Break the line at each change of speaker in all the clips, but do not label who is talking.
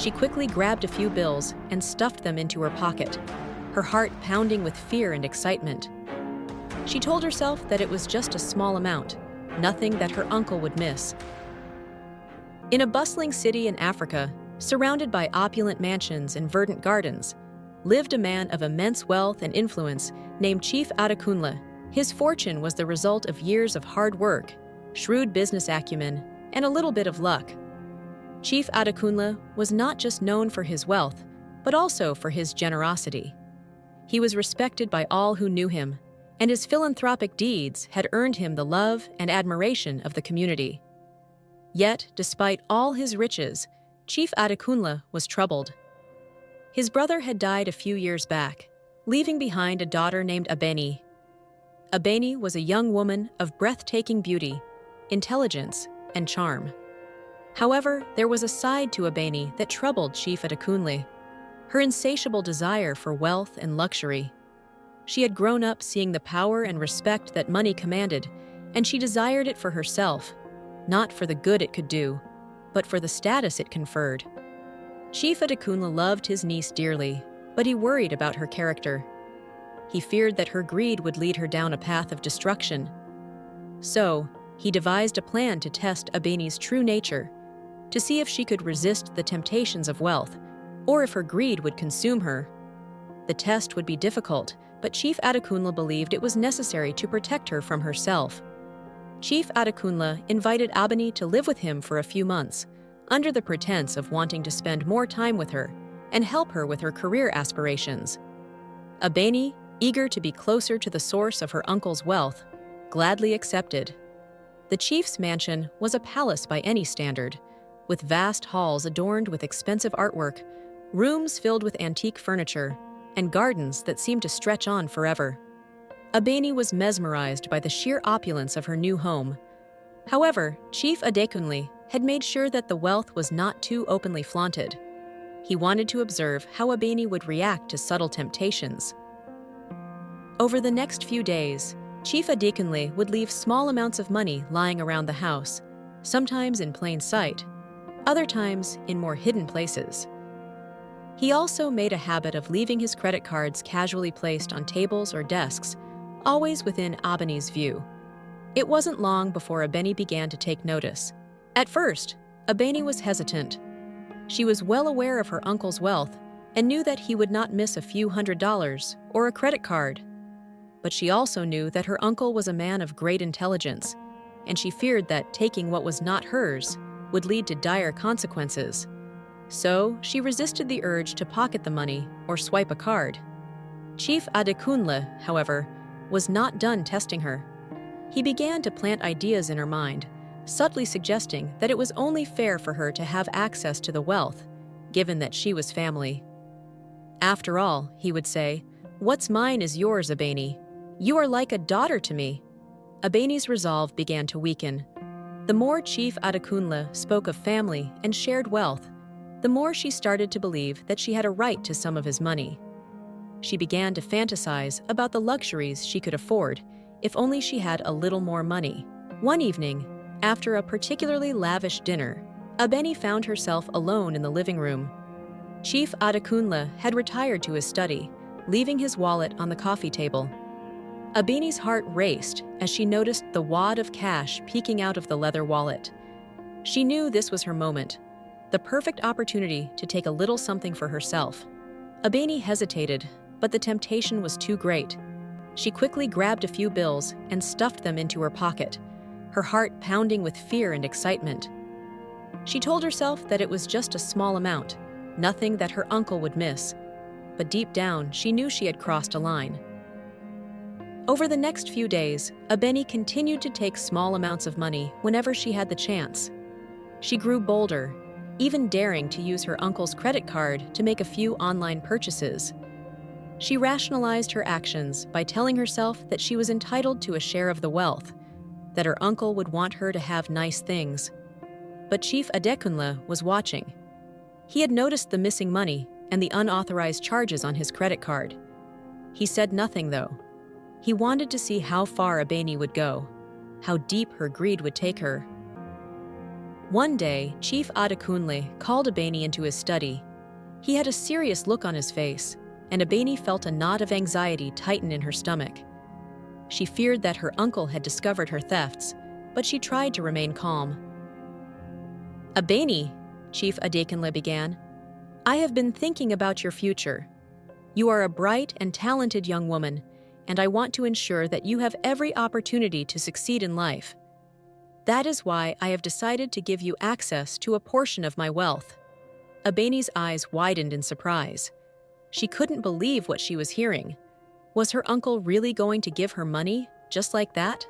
She quickly grabbed a few bills and stuffed them into her pocket, her heart pounding with fear and excitement. She told herself that it was just a small amount, nothing that her uncle would miss. In a bustling city in Africa, surrounded by opulent mansions and verdant gardens, lived a man of immense wealth and influence named Chief Adekunle. His fortune was the result of years of hard work, shrewd business acumen, and a little bit of luck. Chief Adekunle was not just known for his wealth, but also for his generosity. He was respected by all who knew him, and his philanthropic deeds had earned him the love and admiration of the community. Yet, despite all his riches, Chief Adekunle was troubled. His brother had died a few years back, leaving behind a daughter named Abeni. Abeni was a young woman of breathtaking beauty, intelligence, and charm. However, there was a side to Abeni that troubled Chief Adekunle: her insatiable desire for wealth and luxury. She had grown up seeing the power and respect that money commanded, and she desired it for herself, not for the good it could do, but for the status it conferred. Chief Adekunle loved his niece dearly, but he worried about her character. He feared that her greed would lead her down a path of destruction. So, he devised a plan to test Abeni's true nature, to see if she could resist the temptations of wealth, or if her greed would consume her. The test would be difficult, but Chief Adekunle believed it was necessary to protect her from herself. Chief Adekunle invited Abeni to live with him for a few months, under the pretense of wanting to spend more time with her and help her with her career aspirations. Abeni, eager to be closer to the source of her uncle's wealth, gladly accepted. The chief's mansion was a palace by any standard, with vast halls adorned with expensive artwork, rooms filled with antique furniture, and gardens that seemed to stretch on forever. Abeni was mesmerized by the sheer opulence of her new home. However, Chief Adekunle had made sure that the wealth was not too openly flaunted. He wanted to observe how Abeni would react to subtle temptations. Over the next few days, Chief Adekunle would leave small amounts of money lying around the house, sometimes in plain sight, other times in more hidden places. He also made a habit of leaving his credit cards casually placed on tables or desks, always within Abeni's view. It wasn't long before Abeni began to take notice. At first, Abeni was hesitant. She was well aware of her uncle's wealth and knew that he would not miss a few $100s or a credit card. But she also knew that her uncle was a man of great intelligence, and she feared that taking what was not hers would lead to dire consequences. So she resisted the urge to pocket the money or swipe a card. Chief Adekunle, however, was not done testing her. He began to plant ideas in her mind, subtly suggesting that it was only fair for her to have access to the wealth, given that she was family. After all, he would say, "What's mine is yours, Abeni. You are like a daughter to me." Abeni's resolve began to weaken. The more Chief Adekunle spoke of family and shared wealth, the more she started to believe that she had a right to some of his money. She began to fantasize about the luxuries she could afford if only she had a little more money. One evening, after a particularly lavish dinner, Abeni found herself alone in the living room. Chief Adekunle had retired to his study, leaving his wallet on the coffee table. Abeni's heart raced as she noticed the wad of cash peeking out of the leather wallet. She knew this was her moment, the perfect opportunity to take a little something for herself. Abeni hesitated, but the temptation was too great. She quickly grabbed a few bills and stuffed them into her pocket, her heart pounding with fear and excitement. She told herself that it was just a small amount, nothing that her uncle would miss, but deep down she knew she had crossed a line. Over the next few days, Abeni continued to take small amounts of money whenever she had the chance. She grew bolder, even daring to use her uncle's credit card to make a few online purchases. She rationalized her actions by telling herself that she was entitled to a share of the wealth, that her uncle would want her to have nice things. But Chief Adekunle was watching. He had noticed the missing money and the unauthorized charges on his credit card. He said nothing, though. He wanted to see how far Abeni would go, how deep her greed would take her. One day, Chief Adekunle called Abeni into his study. He had a serious look on his face, and Abeni felt a knot of anxiety tighten in her stomach. She feared that her uncle had discovered her thefts, but she tried to remain calm. "Abeni," Chief Adekunle began, "I have been thinking about your future. You are a bright and talented young woman, and I want to ensure that you have every opportunity to succeed in life. That is why I have decided to give you access to a portion of my wealth." Abeni's eyes widened in surprise. She couldn't believe what she was hearing. Was her uncle really going to give her money, just like that?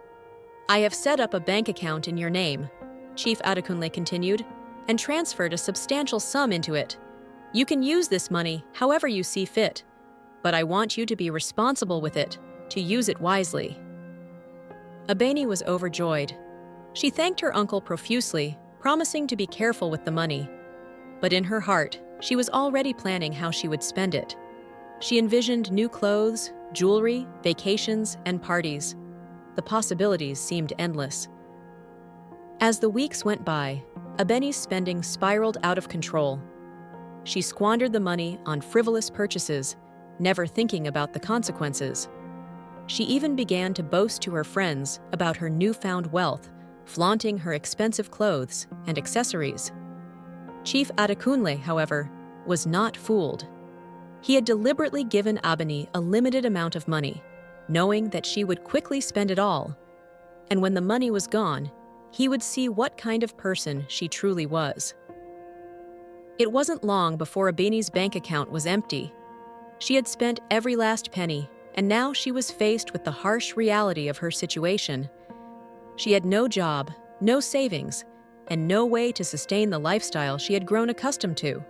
"I have set up a bank account in your name," Chief Adekunle continued, "and transferred a substantial sum into it. You can use this money however you see fit, but I want you to be responsible with it, to use it wisely." Abeni was overjoyed. She thanked her uncle profusely, promising to be careful with the money. But in her heart, she was already planning how she would spend it. She envisioned new clothes, jewelry, vacations, and parties. The possibilities seemed endless. As the weeks went by, Abeni's spending spiraled out of control. She squandered the money on frivolous purchases, never thinking about the consequences. She even began to boast to her friends about her newfound wealth, flaunting her expensive clothes and accessories. Chief Adekunle, however, was not fooled. He had deliberately given Abeni a limited amount of money, knowing that she would quickly spend it all. And when the money was gone, he would see what kind of person she truly was. It wasn't long before Abeni's bank account was empty. She had spent every last penny, and now she was faced with the harsh reality of her situation. She had no job, no savings, and no way to sustain the lifestyle she had grown accustomed to.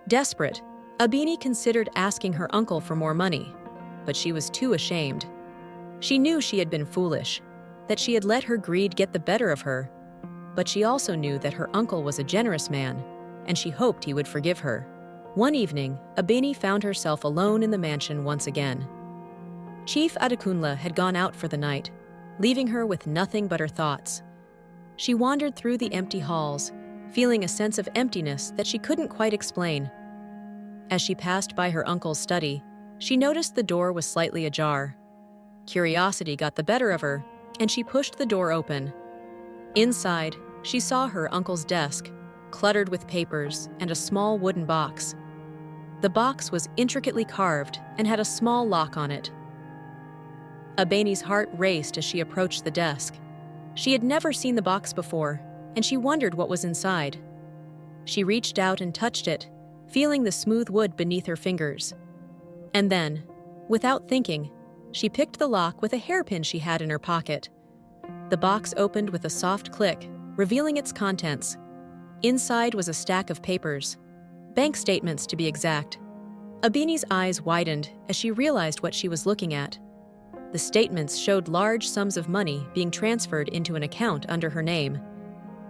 Desperate, Abeni considered asking her uncle for more money, but she was too ashamed. She knew she had been foolish, that she had let her greed get the better of her, but she also knew that her uncle was a generous man, and she hoped he would forgive her. One evening, Abeni found herself alone in the mansion once again. Chief Adekunle had gone out for the night, leaving her with nothing but her thoughts. She wandered through the empty halls, feeling a sense of emptiness that she couldn't quite explain. As she passed by her uncle's study, she noticed the door was slightly ajar. Curiosity got the better of her, and she pushed the door open. Inside, she saw her uncle's desk, cluttered with papers and a small wooden box. The box was intricately carved and had a small lock on it. Abeni's heart raced as she approached the desk. She had never seen the box before, and she wondered what was inside. She reached out and touched it, feeling the smooth wood beneath her fingers. And then, without thinking, she picked the lock with a hairpin she had in her pocket. The box opened with a soft click, revealing its contents. Inside was a stack of papers, bank statements to be exact. Abeni's eyes widened as she realized what she was looking at. The statements showed large sums of money being transferred into an account under her name.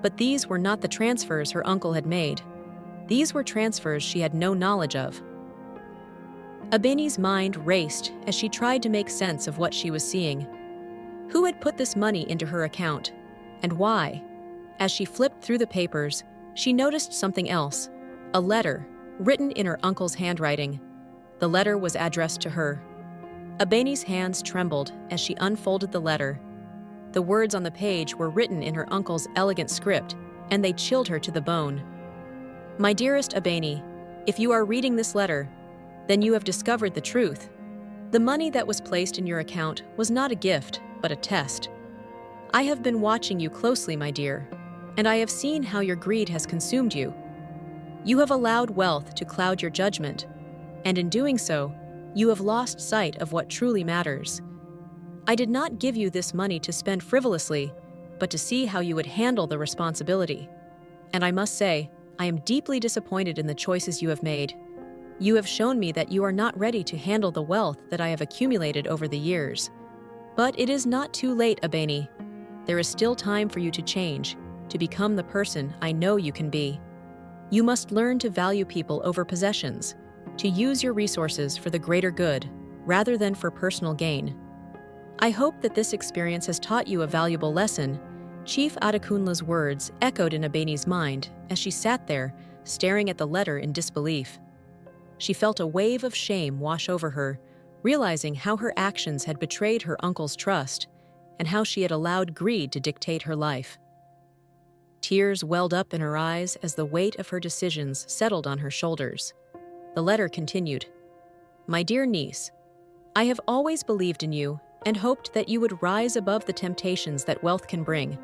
But these were not the transfers her uncle had made. These were transfers she had no knowledge of. Abeni's mind raced as she tried to make sense of what she was seeing. Who had put this money into her account, and why? As she flipped through the papers, she noticed something else, a letter, written in her uncle's handwriting. The letter was addressed to her. Abeni's hands trembled as she unfolded the letter. The words on the page were written in her uncle's elegant script, and they chilled her to the bone. "My dearest Abeni, if you are reading this letter, then you have discovered the truth. The money that was placed in your account was not a gift, but a test. I have been watching you closely, my dear, and I have seen how your greed has consumed you. You have allowed wealth to cloud your judgment, and in doing so, you have lost sight of what truly matters. I did not give you this money to spend frivolously, but to see how you would handle the responsibility. And I must say, I am deeply disappointed in the choices you have made. You have shown me that you are not ready to handle the wealth that I have accumulated over the years. But it is not too late, Abeni. There is still time for you to change, to become the person I know you can be. You must learn to value people over possessions, to use your resources for the greater good, rather than for personal gain. I hope that this experience has taught you a valuable lesson, Chief Adekunle's words echoed in Abeni's mind as she sat there, staring at the letter in disbelief. She felt a wave of shame wash over her, realizing how her actions had betrayed her uncle's trust and how she had allowed greed to dictate her life. Tears welled up in her eyes as the weight of her decisions settled on her shoulders. The letter continued, "My dear niece, I have always believed in you and hoped that you would rise above the temptations that wealth can bring,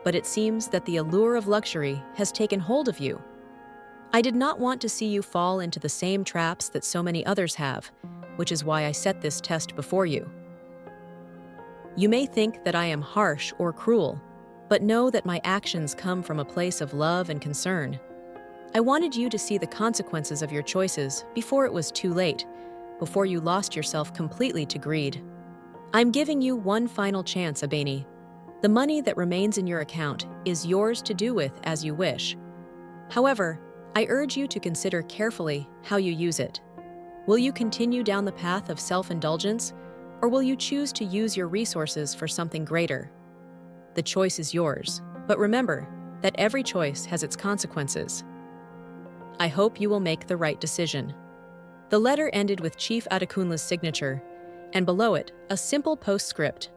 but it seems that the allure of luxury has taken hold of you. I did not want to see you fall into the same traps that so many others have, which is why I set this test before you. You may think that I am harsh or cruel, but know that my actions come from a place of love and concern. I wanted you to see the consequences of your choices before it was too late, before you lost yourself completely to greed. I'm giving you one final chance, Abeni. The money that remains in your account is yours to do with as you wish. However, I urge you to consider carefully how you use it. Will you continue down the path of self-indulgence, or will you choose to use your resources for something greater? The choice is yours, but remember that every choice has its consequences. I hope you will make the right decision." The letter ended with Chief Adekunle's signature, and below it, a simple postscript.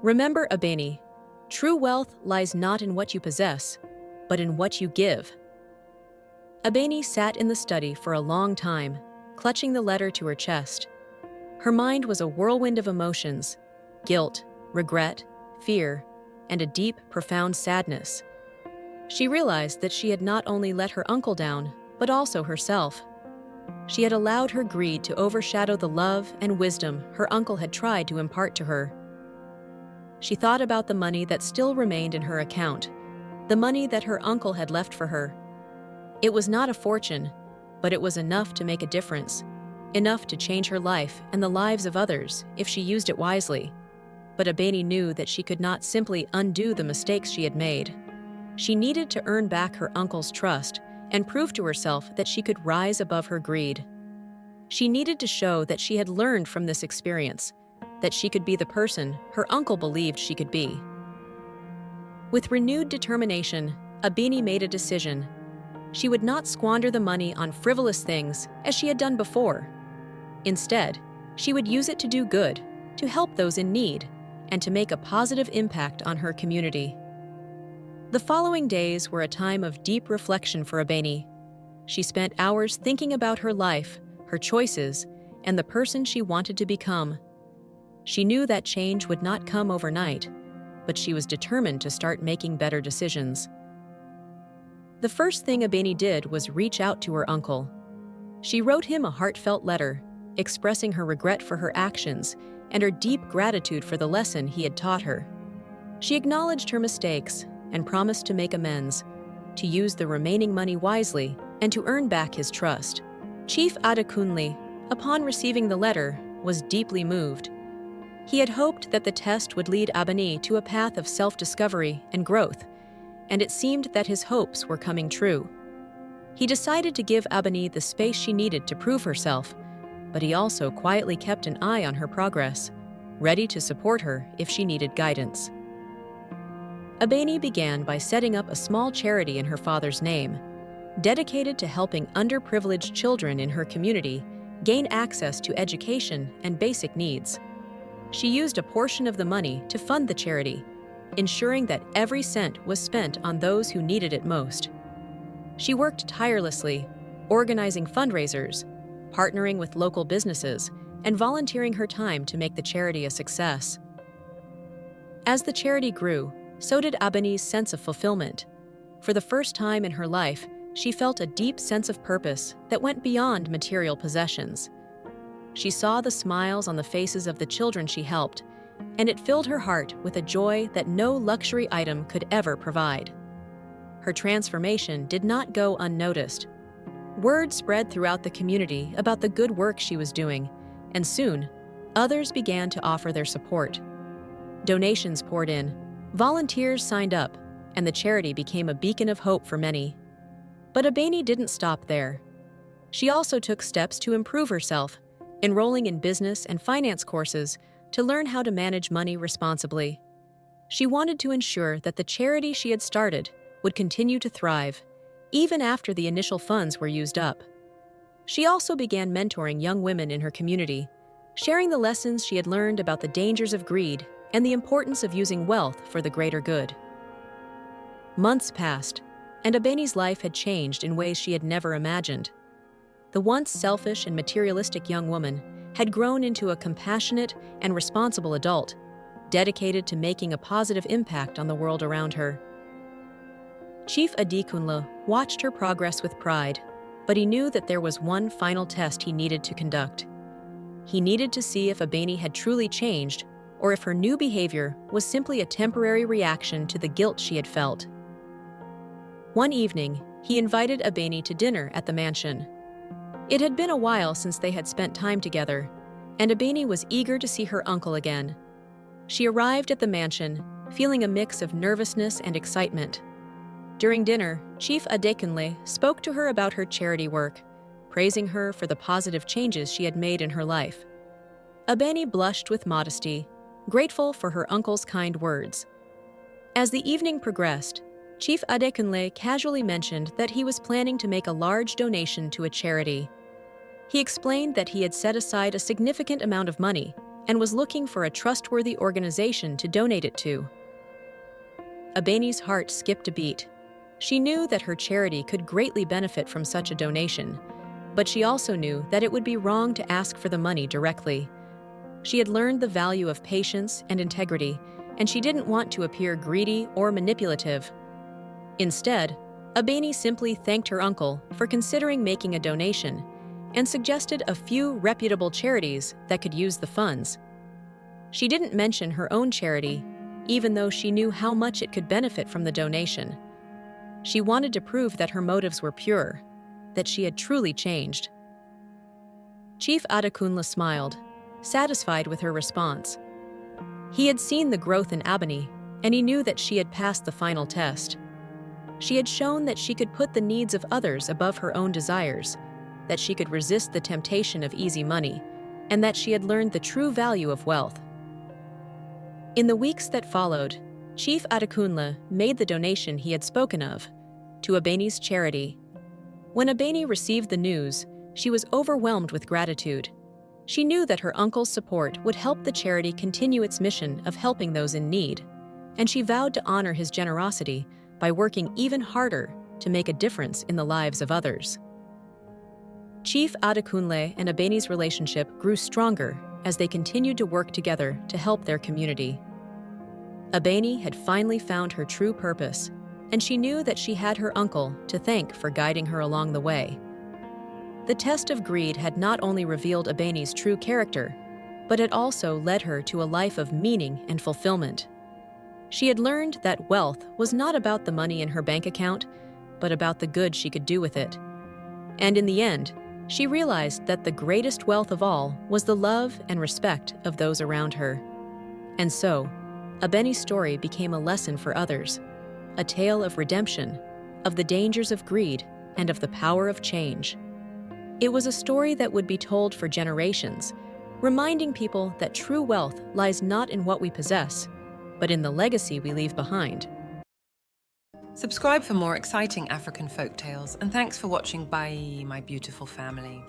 "Remember, Abeni, true wealth lies not in what you possess, but in what you give." Abeni sat in the study for a long time, clutching the letter to her chest. Her mind was a whirlwind of emotions: guilt, regret, fear, and a deep, profound sadness. She realized that she had not only let her uncle down, but also herself. She had allowed her greed to overshadow the love and wisdom her uncle had tried to impart to her. She thought about the money that still remained in her account, the money that her uncle had left for her. It was not a fortune, but it was enough to make a difference, enough to change her life and the lives of others if she used it wisely. But Abeni knew that she could not simply undo the mistakes she had made. She needed to earn back her uncle's trust and prove to herself that she could rise above her greed. She needed to show that she had learned from this experience, that she could be the person her uncle believed she could be. With renewed determination, Abeni made a decision. She would not squander the money on frivolous things as she had done before. Instead, she would use it to do good, to help those in need, and to make a positive impact on her community. The following days were a time of deep reflection for Abeni. She spent hours thinking about her life, her choices, and the person she wanted to become. She knew that change would not come overnight, but she was determined to start making better decisions. The first thing Abeni did was reach out to her uncle. She wrote him a heartfelt letter, expressing her regret for her actions and her deep gratitude for the lesson he had taught her. She acknowledged her mistakes and promised to make amends, to use the remaining money wisely, and to earn back his trust. Chief Adekunle, upon receiving the letter, was deeply moved. He had hoped that the test would lead Abeni to a path of self-discovery and growth, and it seemed that his hopes were coming true. He decided to give Abeni the space she needed to prove herself, but he also quietly kept an eye on her progress, ready to support her if she needed guidance. Abeni began by setting up a small charity in her father's name, dedicated to helping underprivileged children in her community gain access to education and basic needs. She used a portion of the money to fund the charity, ensuring that every cent was spent on those who needed it most. She worked tirelessly, organizing fundraisers, partnering with local businesses, and volunteering her time to make the charity a success. As the charity grew, so did Abeni's sense of fulfillment. For the first time in her life, she felt a deep sense of purpose that went beyond material possessions. She saw the smiles on the faces of the children she helped, and it filled her heart with a joy that no luxury item could ever provide. Her transformation did not go unnoticed. Word spread throughout the community about the good work she was doing, and soon, others began to offer their support. Donations poured in, volunteers signed up, and the charity became a beacon of hope for many. But Abeni didn't stop there. She also took steps to improve herself, enrolling in business and finance courses to learn how to manage money responsibly. She wanted to ensure that the charity she had started would continue to thrive, even after the initial funds were used up. She also began mentoring young women in her community, sharing the lessons she had learned about the dangers of greed and the importance of using wealth for the greater good. Months passed, and Abeni's life had changed in ways she had never imagined. The once selfish and materialistic young woman had grown into a compassionate and responsible adult, dedicated to making a positive impact on the world around her. Chief Adekunle watched her progress with pride, but he knew that there was one final test he needed to conduct. He needed to see if Abeni had truly changed, or if her new behavior was simply a temporary reaction to the guilt she had felt. One evening, he invited Abeni to dinner at the mansion. It had been a while since they had spent time together, and Abeni was eager to see her uncle again. She arrived at the mansion, feeling a mix of nervousness and excitement. During dinner, Chief Adekunle spoke to her about her charity work, praising her for the positive changes she had made in her life. Abeni blushed with modesty, grateful for her uncle's kind words. As the evening progressed, Chief Adekunle casually mentioned that he was planning to make a large donation to a charity. He explained that he had set aside a significant amount of money and was looking for a trustworthy organization to donate it to. Abeni's heart skipped a beat. She knew that her charity could greatly benefit from such a donation, but she also knew that it would be wrong to ask for the money directly. She had learned the value of patience and integrity, and she didn't want to appear greedy or manipulative. Instead, Abeni simply thanked her uncle for considering making a donation and suggested a few reputable charities that could use the funds. She didn't mention her own charity, even though she knew how much it could benefit from the donation. She wanted to prove that her motives were pure, that she had truly changed. Chief Adekunle smiled, satisfied with her response. He had seen the growth in Abeni, and he knew that she had passed the final test. She had shown that she could put the needs of others above her own desires, that she could resist the temptation of easy money, and that she had learned the true value of wealth. In the weeks that followed, Chief Adekunle made the donation he had spoken of, to Abeni's charity. When Abeni received the news, she was overwhelmed with gratitude. She knew that her uncle's support would help the charity continue its mission of helping those in need, and she vowed to honor his generosity by working even harder to make a difference in the lives of others. Chief Adekunle and Abeni's relationship grew stronger as they continued to work together to help their community. Abeni had finally found her true purpose, and she knew that she had her uncle to thank for guiding her along the way. The test of greed had not only revealed Abeni's true character, but it also led her to a life of meaning and fulfillment. She had learned that wealth was not about the money in her bank account, but about the good she could do with it. And in the end, she realized that the greatest wealth of all was the love and respect of those around her. And so, Abeni's story became a lesson for others, a tale of redemption, of the dangers of greed, and of the power of change. It was a story that would be told for generations, reminding people that true wealth lies not in what we possess, but in the legacy we leave behind.
Subscribe for more exciting African folktales, and thanks for watching. Bye, my beautiful family.